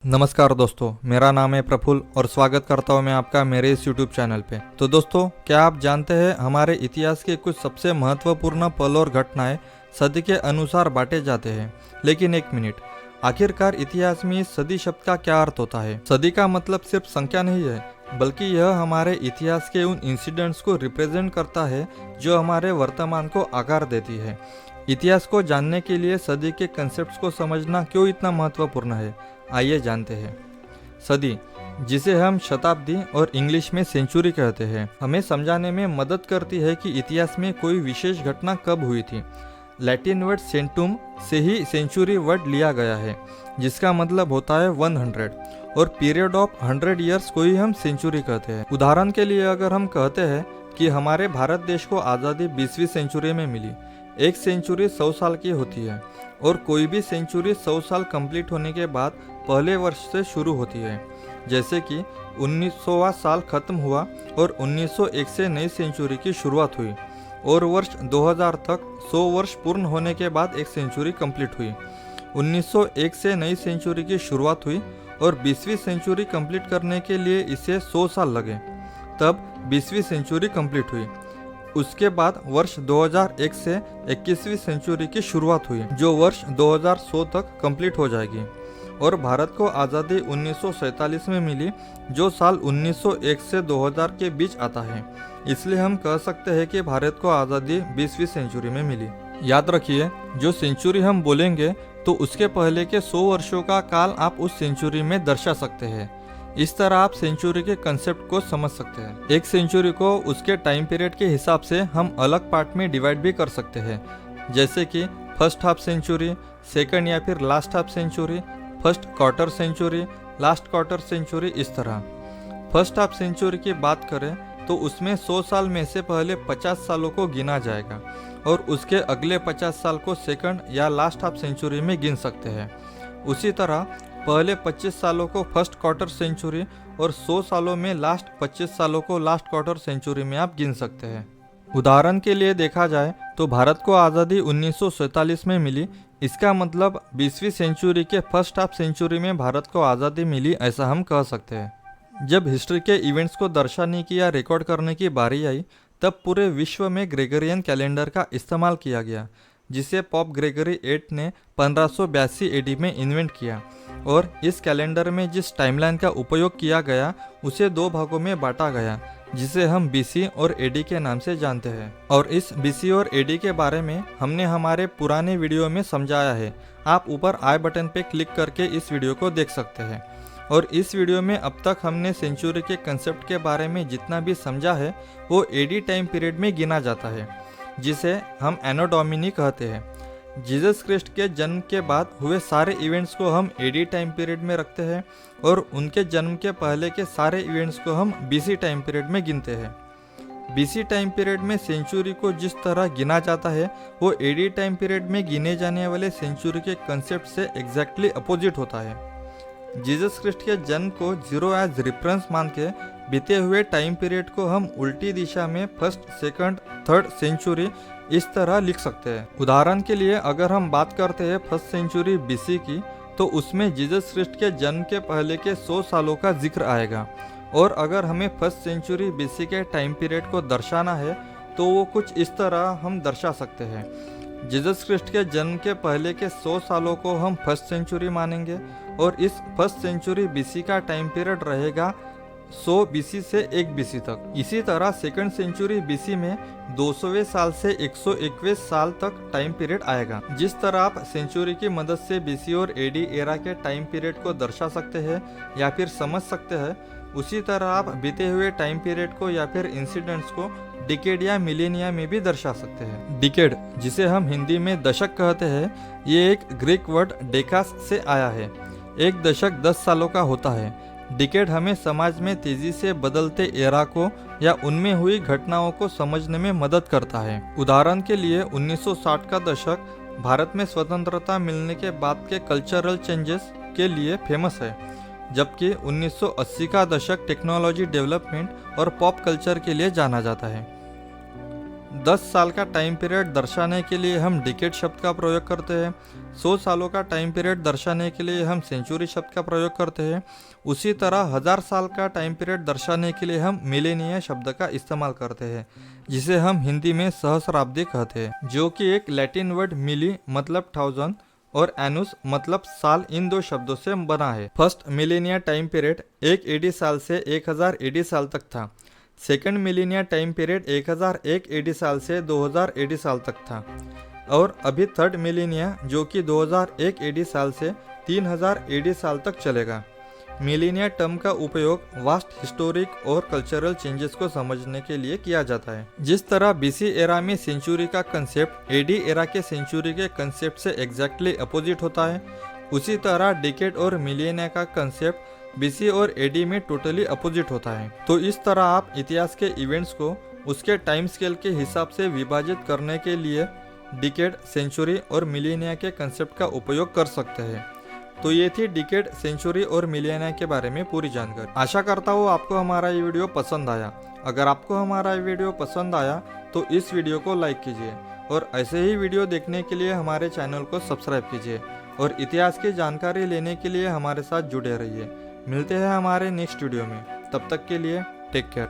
नमस्कार दोस्तों, मेरा नाम है प्रफुल्ल और स्वागत करता हूं मैं आपका मेरे इस YouTube चैनल पे। तो दोस्तों, क्या आप जानते हैं हमारे इतिहास के कुछ सबसे महत्वपूर्ण पल और घटनाएं सदी के अनुसार बांटे जाते हैं। लेकिन एक मिनट, आखिरकार इतिहास में इस सदी शब्द का क्या अर्थ होता है? सदी का मतलब सिर्फ संख्या नहीं है, बल्कि यह हमारे इतिहास के उन इंसिडेंट्स को रिप्रेजेंट करता है जो हमारे वर्तमान को आकार देती है। इतिहास को जानने के लिए सदी के कंसेप्ट्स को समझना क्यों इतना महत्वपूर्ण है, आइए जानते हैं। सदी, जिसे हम शताब्दी और इंग्लिश में सेंचुरी कहते हैं, हमें समझाने में मदद करती है कि इतिहास में कोई विशेष घटना कब हुई थी। लैटिन वर्ड सेंटुम से ही सेंचुरी वर्ड लिया गया है, जिसका मतलब होता है 100, और पीरियड ऑफ 100 ईयर्स को ही हम सेंचुरी कहते हैं। उदाहरण के लिए अगर हम कहते हैं कि हमारे भारत देश को आज़ादी 20वीं सेंचुरी में मिली, एक सेंचुरी 100 साल की होती है और कोई भी सेंचुरी 100 साल कंप्लीट होने के बाद पहले वर्ष से शुरू होती है। जैसे कि 1900वां साल खत्म हुआ और 1901 से नई सेंचुरी की शुरुआत हुई, और वर्ष 2000 तक 100 वर्ष पूर्ण होने के बाद एक सेंचुरी कंप्लीट हुई। 1901 से नई सेंचुरी की शुरुआत हुई और 20वीं सेंचुरी कंप्लीट करने के लिए इसे 100 साल लगे, तब 20वीं सेंचुरी कंप्लीट हुई। उसके बाद वर्ष 2001 से 21वीं सेंचुरी की शुरुआत हुई, जो वर्ष 2100 तक कंप्लीट हो जाएगी। और भारत को आज़ादी 1947 में मिली, जो साल 1901 से 2000 के बीच आता है। इसलिए हम कह सकते हैं कि भारत को आज़ादी 20वीं सेंचुरी में मिली। याद रखिए, जो सेंचुरी हम बोलेंगे तो उसके पहले के 100 वर्षों का काल आप उस सेंचुरी में दर्शा सकते हैं। इस तरह आप सेंचुरी के कंसेप्ट को समझ सकते हैं। एक सेंचुरी को उसके टाइम पीरियड के हिसाब से हम अलग पार्ट में डिवाइड भी कर सकते हैं, जैसे कि फर्स्ट हाफ सेंचुरी, सेकंड या फिर last half century, first quarter century, last quarter century. इस तरह फर्स्ट हाफ सेंचुरी की बात करें तो उसमें 100 साल में से पहले 50 सालों को गिना जाएगा और उसके अगले 50 साल को सेकंड या लास्ट हाफ सेंचुरी में गिन सकते हैं। उसी तरह पहले 25 सालों को फर्स्ट क्वार्टर सेंचुरी और 100 सालों में लास्ट 25 सालों को लास्ट क्वार्टर सेंचुरी में आप गिन सकते हैं। उदाहरण के लिए देखा जाए तो भारत को आज़ादी 1947 में मिली, इसका मतलब 20वीं सेंचुरी के फर्स्ट हाफ सेंचुरी में भारत को आज़ादी मिली, ऐसा हम कह सकते हैं। जब हिस्ट्री के इवेंट्स को दर्शाने की या रिकॉर्ड करने की बारी आई, तब पूरे विश्व में ग्रेगरियन कैलेंडर का इस्तेमाल किया गया, जिसे पॉप ग्रेगरी 8 ने 1582 एडी में इन्वेंट किया। और इस कैलेंडर में जिस टाइमलाइन का उपयोग किया गया उसे 2 भागों में बांटा गया, जिसे हम बीसी और एडी के नाम से जानते हैं। और इस बीसी और एडी के बारे में हमने हमारे पुराने वीडियो में समझाया है। आप ऊपर आई बटन पे क्लिक करके इस वीडियो को देख सकते हैं। और इस वीडियो में अब तक हमने सेंचुरी के कंसेप्ट के बारे में जितना भी समझा है वो एडी टाइम पीरियड में गिना जाता है, जिसे हम एनो डोमिनी कहते हैं। जीसस क्रिस्ट के जन्म के बाद हुए सारे इवेंट्स को हम एडी टाइम पीरियड में रखते हैं और उनके जन्म के पहले के सारे इवेंट्स को हम बीसी टाइम पीरियड में गिनते हैं। बीसी टाइम पीरियड में सेंचुरी को जिस तरह गिना जाता है वो एडी टाइम पीरियड में गिने जाने वाले सेंचुरी के कंसेप्ट से एग्जैक्टली अपोजिट होता है। जीसस क्रिस्ट के जन्म को 0 एज रेफरेंस मान के बीते हुए टाइम पीरियड को हम उल्टी दिशा में फर्स्ट, सेकंड, थर्ड सेंचुरी इस तरह लिख सकते हैं। उदाहरण के लिए अगर हम बात करते हैं फर्स्ट सेंचुरी बीसी की, तो उसमें जीसस क्रिस्ट के जन्म के पहले के 100 सालों का जिक्र आएगा। और अगर हमें फर्स्ट सेंचुरी बीसी के टाइम पीरियड को दर्शाना है तो वो कुछ इस तरह हम दर्शा सकते हैं। जीसस क्रिस्ट के जन्म के पहले के 100 सालों को हम फर्स्ट सेंचुरी मानेंगे और इस फर्स्ट सेंचुरी बीसी का टाइम पीरियड रहेगा 100 बीसी से 1 बीसी तक। इसी तरह सेकंड सेंचुरी बीसी में 200वें साल से 101वें साल तक टाइम पीरियड आएगा। जिस तरह आप सेंचुरी की मदद से बीसी और एडी एरा के टाइम पीरियड को दर्शा सकते हैं या फिर समझ सकते हैं, उसी तरह आप बीते हुए टाइम पीरियड को या फिर इंसिडेंट्स को डिकेड या मिलेनिया में भी दर्शा सकते हैं। डिकेड, जिसे हम हिंदी में दशक कहते हैं, ये एक ग्रीक वर्ड डेकास से आया है। एक दशक 10 सालों का होता है। डिकेड हमें समाज में तेजी से बदलते एरा को या उनमें हुई घटनाओं को समझने में मदद करता है। उदाहरण के लिए 1960 का दशक भारत में स्वतंत्रता मिलने के बाद के कल्चरल चेंजेस के लिए फेमस है, जबकि 1980 का दशक टेक्नोलॉजी डेवलपमेंट और पॉप कल्चर के लिए जाना जाता है। 10 साल का टाइम पीरियड दर्शाने के लिए हम डिकेड शब्द का प्रयोग करते हैं। 100 सालों का टाइम पीरियड दर्शाने के लिए हम सेंचुरी शब्द का प्रयोग करते हैं। उसी तरह 1000 साल का टाइम पीरियड दर्शाने के लिए हम मिलेनिया शब्द का इस्तेमाल करते हैं, जिसे हम हिंदी में सहस्राब्दी कहते हैं, जो कि एक लैटिन वर्ड मिली मतलब 1000 और एनुस मतलब साल, इन दो शब्दों से बना है। First millennia time period 1 AD साल से 1000 एडी साल तक था। Second millennia time period 1001 AD साल से 2000 एडी साल तक था। और अभी थर्ड मिलेनिया जो कि 2001 एडी साल से 3000 एडी साल तक चलेगा। मिलेनिया टर्म का उपयोग वास्ट हिस्टोरिक और कल्चरल चेंजेस को समझने के लिए किया जाता है। जिस तरह बीसी एरा में सेंचुरी का कंसेप्ट एडी एरा के सेंचुरी के कंसेप्ट से एग्जैक्टली अपोजिट होता है, उसी तरह डिकेड और मिलेनिया का कंसेप्ट बीसी और एडी में टोटली अपोजिट होता है। तो इस तरह आप इतिहास के इवेंट्स को उसके टाइम स्केल के हिसाब से विभाजित करने के लिए डिकेड, सेंचुरी और मिलेनिया के कंसेप्ट का उपयोग कर सकते हैं। तो ये थी डिकेड, सेंचुरी और मिलेनिया के बारे में पूरी जानकारी। आशा करता हूँ आपको हमारा ये वीडियो पसंद आया। अगर आपको हमारा ये वीडियो पसंद आया तो इस वीडियो को लाइक कीजिए और ऐसे ही वीडियो देखने के लिए हमारे चैनल को सब्सक्राइब कीजिए और इतिहास की जानकारी लेने के लिए हमारे साथ जुड़े रहिए। मिलते हैं हमारे नेक्स्ट वीडियो में, तब तक के लिए टेक केयर।